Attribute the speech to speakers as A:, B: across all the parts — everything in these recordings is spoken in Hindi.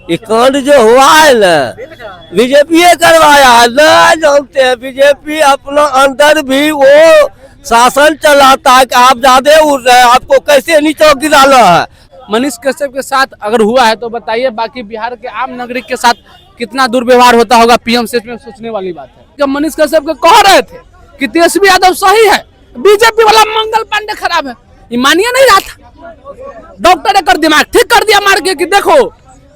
A: ये कांड जो हुआ है ना बीजेपी करवाया है ना, जानते हैं बीजेपी अपना अंदर भी वो शासन चलाता है कि आप ज्यादा उड़ रहे हैं, आपको कैसे नीचे गिराना है।
B: मनीष कश्यप के साथ अगर हुआ है तो बताइए बाकी बिहार के आम नागरिक के साथ कितना दुर्व्यवहार होता होगा पीएम से में सोचने वाली बात है। जब मनीष कश्यप को कह रहे थे कि तेजस्वी यादव सही है, बीजेपी वाला मंगल पांडे खराब है, ये मानिए नहीं रहा था। डॉक्टर ने दिमाग ठीक कर दिया मार के कि देखो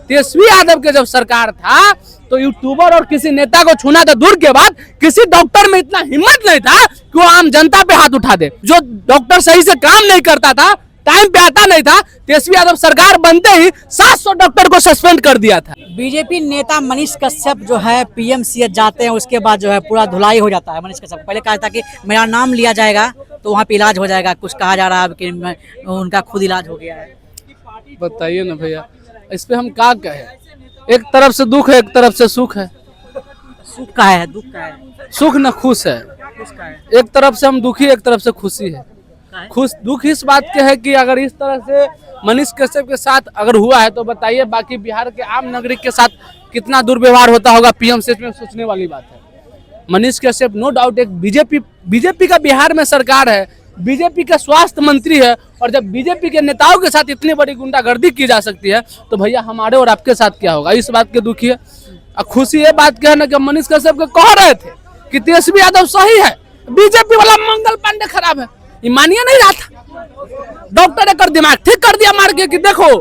B: तेजस्वी यादव के जब सरकार था तो यूट्यूबर और किसी नेता को छूना था दूर के बाद, किसी डॉक्टर में इतना हिम्मत नहीं था कि वो आम जनता पे हाथ उठा दे। जो डॉक्टर सही से काम नहीं करता था, टाइम पे आता नहीं था, तेजस्वी यादव सरकार बनते ही 700 डॉक्टर को सस्पेंड कर दिया था।
C: बीजेपी नेता मनीष कश्यप जो है पीएमसीएच जाते हैं, उसके बाद जो है पूरा धुलाई हो जाता है। मनीष कश्यप पहले कहा था कि मेरा नाम लिया जाएगा तो वहाँ पे इलाज हो जाएगा, कुछ कहा जा रहा है कि उनका खुद इलाज हो गया है।
B: बताइए ना भैया, इस पे हम क्या कहें। एक तरफ से दुख है, एक तरफ से सुख है।
C: सुख का है, दुख का है,
B: सुख न खुश है। एक तरफ से हम दुखी, एक तरफ से खुशी है। खुश दुख इस बात के है कि अगर इस तरह से मनीष कश्यप के साथ अगर हुआ है तो बताइए बाकी बिहार के आम नागरिक के साथ कितना दुर्व्यवहार होता होगा पीएम से में सोचने वाली बात है। मनीष कश्यप नो डाउट एक बीजेपी का बिहार में सरकार है, बीजेपी का स्वास्थ्य मंत्री है, और जब बीजेपी के नेताओं के साथ इतनी बड़ी गुंडागर्दी की जा सकती है तो भैया हमारे और आपके साथ क्या होगा। इस बात के दुखी है। खुशी ये बात कहना कि मनीष कश्यप को कह रहे थे कि तेजस्वी यादव सही है, बीजेपी वाला मंगल पांडे खराब है, ये मानिए नहीं रहा था। डॉक्टर ने दिमाग ठीक कर दिया मार के कि देखो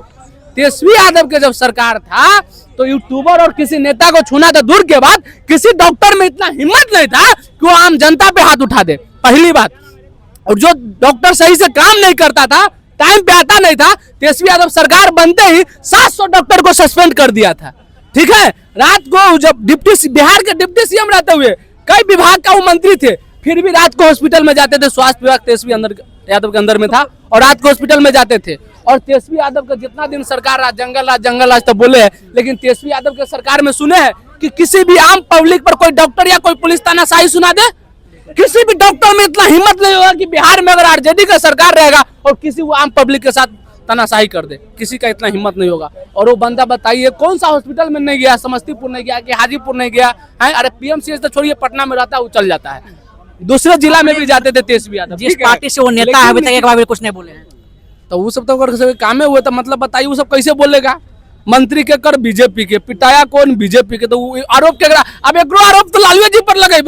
B: तेजस्वी यादव के जब सरकार था तो यूट्यूबर और किसी नेता को छूना था दूर के बाद, किसी डॉक्टर में इतना हिम्मत नहीं था कि वो आम जनता पे हाथ उठा दे, पहली बात। और जो डॉक्टर सही से काम नहीं करता था, टाइम पे आता नहीं था, तेजस्वी यादव सरकार बनते ही 700 डॉक्टर को सस्पेंड कर दिया था। ठीक है, रात को जब बिहार के डिप्टी सीएम रहते हुए कई विभाग का वो मंत्री थे, फिर भी रात को हॉस्पिटल में जाते थे। स्वास्थ्य विभाग तेजस्वी यादव के अंदर में था और रात को हॉस्पिटल में जाते थे। और तेजस्वी यादव का जितना दिन सरकार रहा, जंगल राज तो बोले है, लेकिन तेजस्वी यादव के सरकार में सुने हैं कि किसी भी आम पब्लिक पर कोई डॉक्टर या कोई पुलिस तानाशाही सुना दे। किसी भी डॉक्टर में इतना हिम्मत नहीं होगा कि बिहार में अगर आरजेडी का सरकार रहेगा और किसी वो आम पब्लिक के साथ तानाशाही कर दे, किसी का इतना हिम्मत नहीं होगा। और वो बंदा बताइए कौन सा हॉस्पिटल में नहीं गया, समस्तीपुर नहीं गया कि हाजीपुर नहीं गया है। अरे पीएमसीएच तो छोड़िए, पटना में रहता है, वो चल जाता है। दूसरे जिला में भी जाते थे तेजस्वी यादव।
C: जिस पार्टी से वो नेता है अभी तक एक बार भी कुछ नहीं बोले हैं,
B: तो वो सब तो अगर काम हुए तो मतलब बताइए वो सब कैसे बोलेगा। मंत्री के कर बीजेपी के, पिटाया कौन बीजेपी के, तो आरोप के अब एक आरोप तो लालू जी पर लगे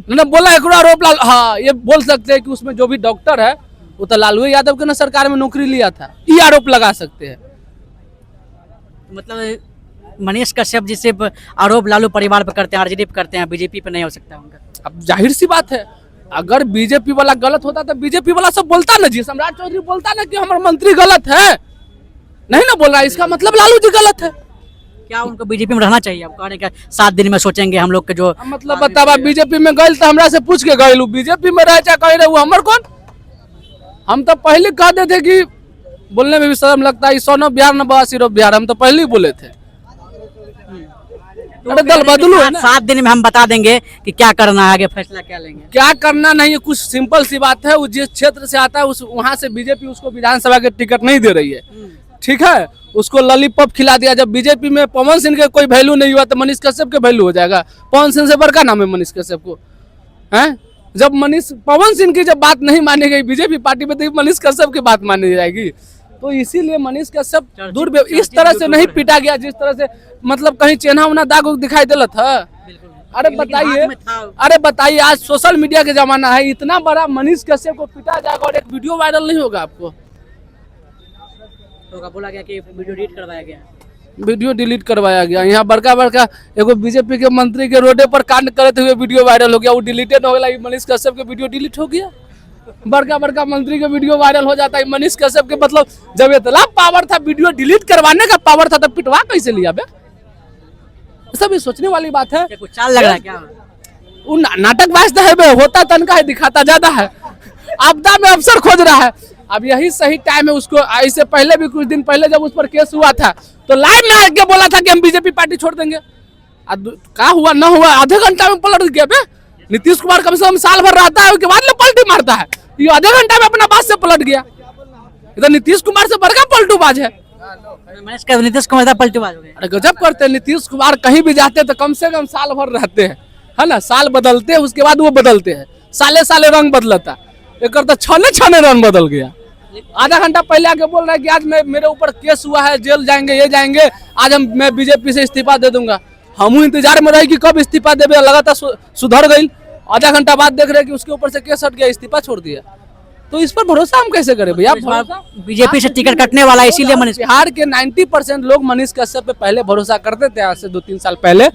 B: ना, बोला एक आरोप हाँ ये बोल सकते हैं कि उसमें जो भी डॉक्टर है वो तो लालू यादव के ना सरकार में नौकरी लिया था, ये आरोप लगा सकते हैं।
C: मतलब मनीष कश्यप जी से आरोप लालू परिवार पर करते हैं, आरजेडी पे करते हैं, बीजेपी पे नहीं हो सकता उनका। अब
B: जाहिर सी बात है, अगर बीजेपी वाला गलत होता तो बीजेपी वाला सब बोलता ना, जी सम्राट चौधरी बोलता ना कि हमारा मंत्री गलत है, नहीं ना बोल रहा, इसका मतलब लालू जी गलत है।
C: क्या उनको बीजेपी में रहना चाहिए? अब कहने का 7 दिन में सोचेंगे हम लोग के जो
B: मतलब बतावा बीजेपी में गए तो हमरा से पूछ के गए, बीजेपी में रह चाहे कहीं रहे हमर कौन। हम तो पहले कहते थे कि बोलने में भी शर्म लगता है, सोनो बिहार न बवासीरो बिहार, हम तो पहले ही बोले थे। अरे दल बदलू है ना,
C: 7 दिन में हम बता देंगे कि क्या करना है, आगे फैसला क्या लेंगे।
B: क्या करना नहीं है, कुछ सिंपल सी बात है। वो जिस क्षेत्र से आता है उस वहाँ से बीजेपी उसको विधानसभा के टिकट नहीं दे रही है, ठीक है, उसको लॉलीपॉप खिला दिया। जब बीजेपी में पवन सिंह के कोई वैल्यू नहीं हुआ तो मनीष कश्यप के वैल्यू हो जाएगा। पवन सिंह से बड़का नाम है मनीष कश्यप को, हैं? जब पवन सिंह की जब बात नहीं मानी गई बीजेपी पार्टी में, तो मनीष कश्यप की बात मानी जाएगी। तो इसीलिए मनीष कश्यप इस तरह से नहीं पीटा गया जिस तरह से मतलब कहीं चेहरा उना दाग दिखाई देला था। अरे बताइए आज सोशल मीडिया के जमाना है, इतना बड़ा मनीष कश्यप को पीटा जाएगा और एक वीडियो वायरल नहीं होगा आपको।
C: तो बोला गया कि वीडियो डिलीट करवाया गया,
B: वीडियो डिलीट करवाया गया। यहाँ बड़का एगो बीजेपी के मंत्री के रोडे पर कांड करते हुए वीडियो वायरल हो गया, वो डिलीटेड हो गया। मनीष कश्यप के वीडियो डिलीट हो गया। बड़का मंत्री का वीडियो वायरल हो जाता है। मनीष कश्यप के मतलब जब इतना पावर था, वीडियो डिलीट करवाने का पावर था, तब पिटवा कैसे लिया बे? सब ये सोचने वाली बात है।
C: कुछ चाल लग रहा है क्या?
B: वो नाटकबाज है बे, होता तनका है, दिखाता ज्यादा है, आपदा में अवसर खोज रहा है। अब यही सही टाइम है उसको। इससे पहले भी कुछ दिन पहले जब उस पर केस हुआ था तो लाइव में आके बोला था कि हम बीजेपी पार्टी छोड़ देंगे। क्या हुआ ना हुआ, आधे घंटा में पलट गया बे। नीतीश कुमार कम से कम साल भर रहता है, उसके बाद पलटी मारता है, ये आधे घंटा में अपना बात से पलट गया। इधर नीतीश कुमार से बड़का पलटूबाज है।
C: मनीष का नीतीश कुमार पलटवार हो गए।
B: अरे गजब करते हैं नीतीश कुमार, कहीं भी जाते हैं तो कम से कम साल भर रहते हैं, है ना, साल बदलते हैं उसके बाद वो बदलते हैं, साले साले रंग बदलता। एक तो छने छने रंग बदल गया। आधा घंटा पहले आके बोल रहा है कि आज मेरे ऊपर केस हुआ है, जेल जाएंगे, ये जाएंगे, आज मैं बीजेपी से इस्तीफा दे दूंगा। हम इंतजार में रहे कि कब इस्तीफा देवे, लगातार सुधर गई। आधा घंटा बाद देख रहे हैं कि उसके ऊपर से केस हट गया, इस्तीफा छोड़ दिया। तो इस पर भरोसा हम कैसे करें भैया?
C: बीजेपी से टिकट कटने वाला है, इसीलिए मनीष।
B: बिहार के 90% लोग मनीष कश्यप पे पहले भरोसा करते थे, आज से 2-3 साल पहले।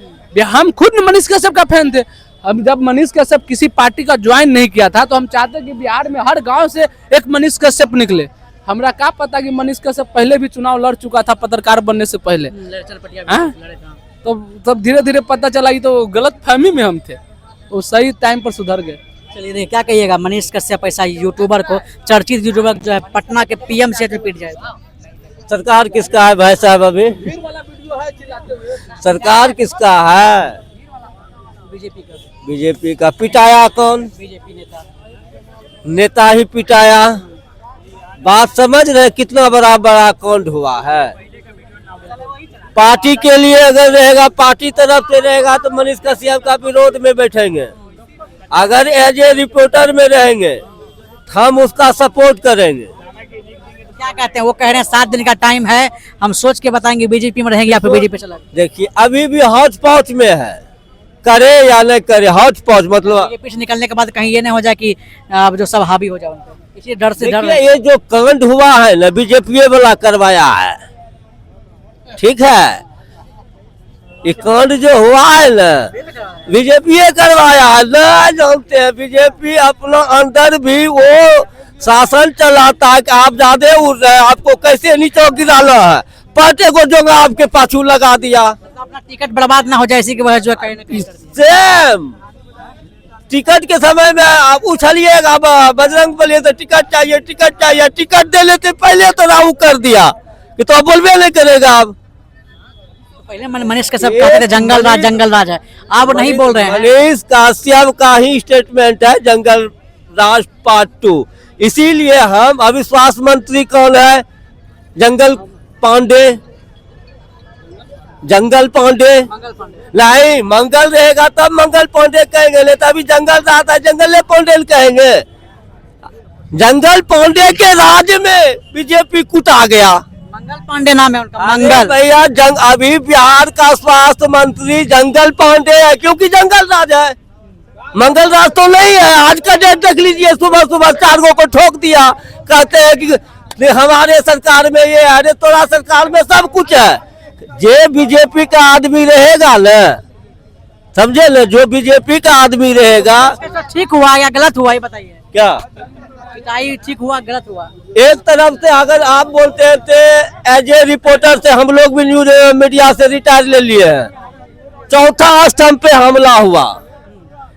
B: हम खुद मनीष कश्यप का फैन थे। हम जब मनीष कश्यप किसी पार्टी का ज्वाइन नहीं किया था तो हम चाहते कि बिहार में हर गांव से एक मनीष कश्यप निकले। हमरा क्या पता कि मनीष कश्यप पहले भी चुनाव लड़ चुका था पत्रकार बनने से पहले। तो तब धीरे धीरे पता चला कि तो गलत फहमी में हम थे, वो सही टाइम पर सुधर गए।
C: चलिए क्या कहिएगा, मनीष कश्यप ऐसा यूट्यूबर को, चर्चित यूट्यूबर जो है पटना के पीएम से रिपीट जाएगा।
A: सरकार किसका है भाई साहब? अभी सरकार किसका है?
C: बीजेपी का।
A: बीजेपी का। पिटाया कौन?
C: बीजेपी
A: नेता ही पिटाया। बात समझ रहे कितना बड़ा बड़ा कांड हुआ है। पार्टी के लिए अगर रहेगा, पार्टी तरफ से रहेगा तो मनीष कश्यप का विरोध में बैठेंगे। अगर एज ए रिपोर्टर में रहेंगे हम उसका सपोर्ट करेंगे।
C: क्या कहते हैं, वो कह रहे हैं 7 दिन का टाइम है, हम सोच के बताएंगे बीजेपी में रहेंगे या फिर बीजेपी चला।
A: देखिए अभी भी हौच पौच में है, करे या नहीं करे, हौच पौच मतलब
C: बीजेपी से निकलने के बाद कहीं ये नहीं हो जाए कि अब जो सब हावी हो जाए उनको, इसी डर से डर।
A: ये जो कांड हुआ है ना, बीजेपी वाला करवाया है, ठीक है। ये कांड जो हुआ है ना, बीजेपी करवाया है ना, जानते हैं बीजेपी अपना अंदर भी वो शासन चलाता है कि आप ज्यादा उड़ रहे हैं, आपको कैसे नीचे गिराना है, पार्टी को जो आपके पाछू लगा दिया।
C: अपना टिकट बर्बाद ना हो जाए इसी की वजह जो है
A: सेम टिकट के समय में आप उछलिएगा, बजरंग बलिए तो टिकट चाहिए, टिकट चाहिए, टिकट दे लेते पहले तो राहु कर दिया कि तो बोलबे नहीं करेगा। अब
C: पहले मनीष कश्यप कहते थे जंगल राज है, आप नहीं बोल रहे हैं।
A: मनीष कश्यप का ही स्टेटमेंट है जंगल राज पार्ट 2। इसीलिए हम अविश्वास मंत्री कौन है? जंगल पांडे। नहीं, मंगल रहेगा तब मंगल पांडे कहेंगे, नहीं तो अभी जंगल राज है, जंगल पांडे कहेंगे। जंगल पांडे के राज में बीजेपी कुटा गया।
C: मंगल पांडे नाम है उनका। मंगल
A: भैया अभी बिहार का स्वास्थ्य मंत्री जंगल पांडे है, क्योंकि जंगल राज है, मंगल राज तो नहीं है। आज का डेट देख लीजिए, सुबह सुबह 4 को ठोक दिया, कहते हैं कि हमारे सरकार में ये है, तोरा सरकार में सब कुछ है। जे बीजेपी का आदमी रहेगा न, समझे न, जो बीजेपी का आदमी रहेगा।
C: ठीक हुआ या गलत हुआ ये बताइए।
A: क्या
C: पिटाई ठीक हुआ गलत हुआ?
A: एक तरफ से अगर आप बोलते हैं तो एज ए रिपोर्टर से हम लोग भी न्यूज मीडिया से रिटायर ले लिए हैं। चौथा स्तंभ पे हमला हुआ।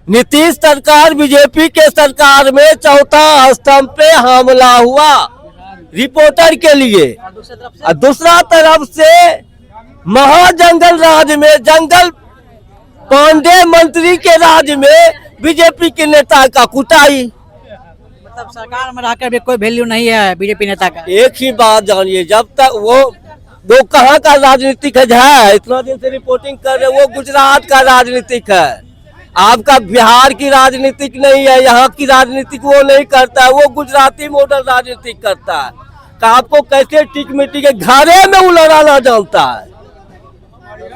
A: नीतीश सरकार बीजेपी के सरकार में चौथा स्तंभ पे हमला हुआ रिपोर्टर के लिए। और दूसरा तरफ से महाजंगल राज में, जंगल पांडे मंत्री के राज में बीजेपी के नेता का कुटाई।
C: मतलब सरकार में रहकर भी कोई वैल्यू नहीं है बीजेपी नेता का।
A: एक ही बात जानिए, जब तक वो कहाँ का राजनीतिक है, इतना दिन से रिपोर्टिंग कर रहे, वो गुजरात का राजनीतिक है। आपका बिहार की राजनीतिक नहीं है, यहाँ की राजनीतिक वो नहीं करता है, वो गुजराती मॉडल राजनीतिक करता है। तो आपको कैसे टिक मिट्टी के घरे में उलड़ाना जानता है।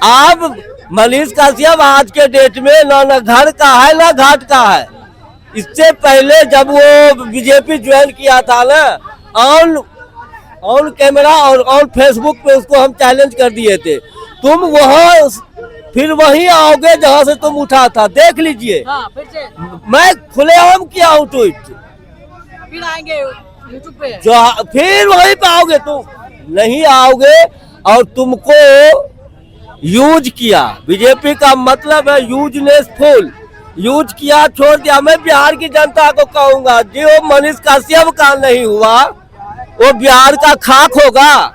A: आप मनीष कश्यप आज के डेट में ना घर का है ना घाट का है। इससे पहले जब वो बीजेपी ज्वाइन किया था ना, ऑन कैमरा और ऑन फेसबुक पे उसको हम चैलेंज कर दिए थे, तुम वहाँ फिर वहीं आओगे जहाँ से तुम उठा था, देख लीजिए।
C: फिर से
A: मैं खुलेआम किया हूँ ट्वीट,
C: फिर आएंगे यूट्यूब पे,
A: जो फिर वहीं पे आओगे, तुम नहीं आओगे। और तुमको यूज किया, बीजेपी का मतलब है यूजनेसफुल, यूज किया, छोड़ दिया। मैं बिहार की जनता को कहूंगा, जो मनीष कश्यप का नहीं हुआ वो बिहार का खाक होगा।